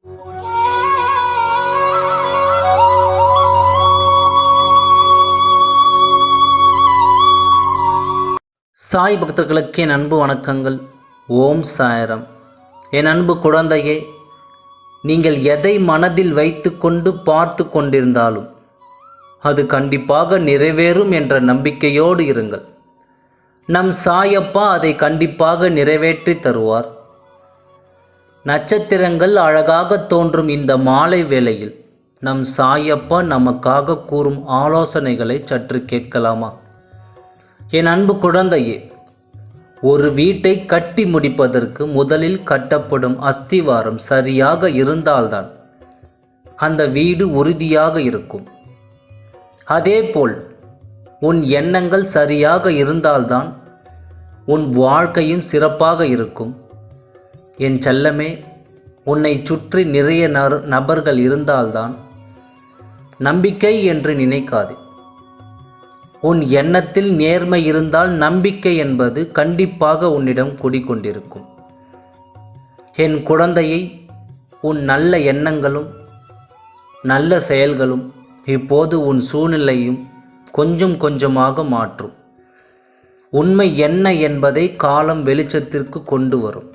சாய் பக்தர்களுக்கு என் அன்பு வணக்கங்கள். ஓம் சாய்ராம். என் அன்பு குழந்தையே, நீங்கள் எதை மனதில் வைத்து கொண்டு பார்த்து கொண்டிருந்தாலும் அது கண்டிப்பாக நிறைவேறும் என்ற நம்பிக்கையோடு இருங்கள். நம் சாயப்பா அதை கண்டிப்பாக நிறைவேற்றி தருவார். நட்சத்திரங்கள் அழகாக தோன்றும் இந்த மாலை வேளையில் நம் சாயப்பா நமக்காக கூறும் ஆலோசனைகளை சற்று கேட்கலாமா? என் அன்பு குழந்தையே, ஒரு வீட்டை கட்டி முடிப்பதற்கு முதலில் கட்டப்படும் அஸ்திவாரம் சரியாக இருந்தால்தான் அந்த வீடு உறுதியாக இருக்கும். அதேபோல் உன் எண்ணங்கள் சரியாக இருந்தால்தான் உன் வாழ்க்கையும் சிறப்பாக இருக்கும். என் செல்லமே, உன்னை சுற்றி நிறைய நபர்கள் இருந்தால்தான் நம்பிக்கை என்று நினைக்காதே. உன் எண்ணத்தில் நேர்மை இருந்தால் நம்பிக்கை என்பது கண்டிப்பாக உன்னிடம் குடிக்கொண்டிருக்கும். என் குழந்தையை, உன் நல்ல எண்ணங்களும் நல்ல செயல்களும் இப்போது உன் சூழ்நிலையும் கொஞ்சம் கொஞ்சமாக மாற்றும். உண்மை என்ன என்பதை காலம் வெளிச்சத்திற்கு கொண்டு வரும்.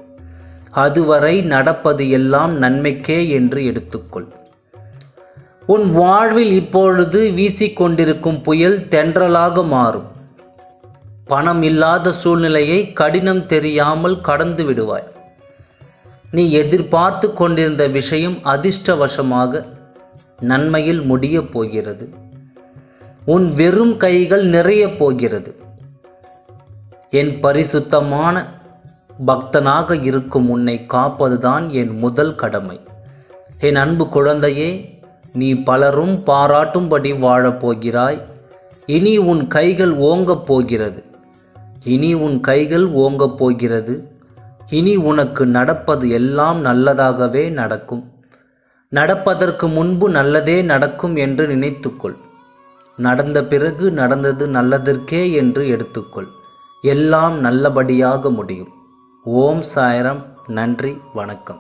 அதுவரை நடப்பது எல்லாம் நன்மைக்கே என்று எடுத்துக்கொள். உன் வாழ்வில் இப்பொழுது வீசிக்கொண்டிருக்கும் புயல் தென்றலாக மாறும். பணம் இல்லாத சூழ்நிலையை கடினம் தெரியாமல் கடந்து விடுவாய். நீ எதிர்பார்த்து கொண்டிருந்த விஷயம் அதிர்ஷ்டவசமாக நன்மையில் முடியப் போகிறது. உன் வெறும் கைகள் நிறையப் போகிறது. என் பரிசுத்தமான பக்தனாக இருக்கும் உன்னை காப்பதுதான் என் முதல் கடமை. என் அன்பு குழந்தையே, நீ பலரும் பாராட்டும்படி வாழப்போகிறாய். இனி உன் கைகள் ஓங்கப் போகிறது. இனி உனக்கு நடப்பது எல்லாம் நல்லதாகவே நடக்கும். நடப்பதற்கு முன்பு நல்லதே நடக்கும் என்று நினைத்துக்கொள். நடந்த பிறகு நடந்தது நல்லதற்கே என்று எடுத்துக்கொள். எல்லாம் நல்லபடியாக முடியும். ஓம் சாய்ராம். நன்றி, வணக்கம்.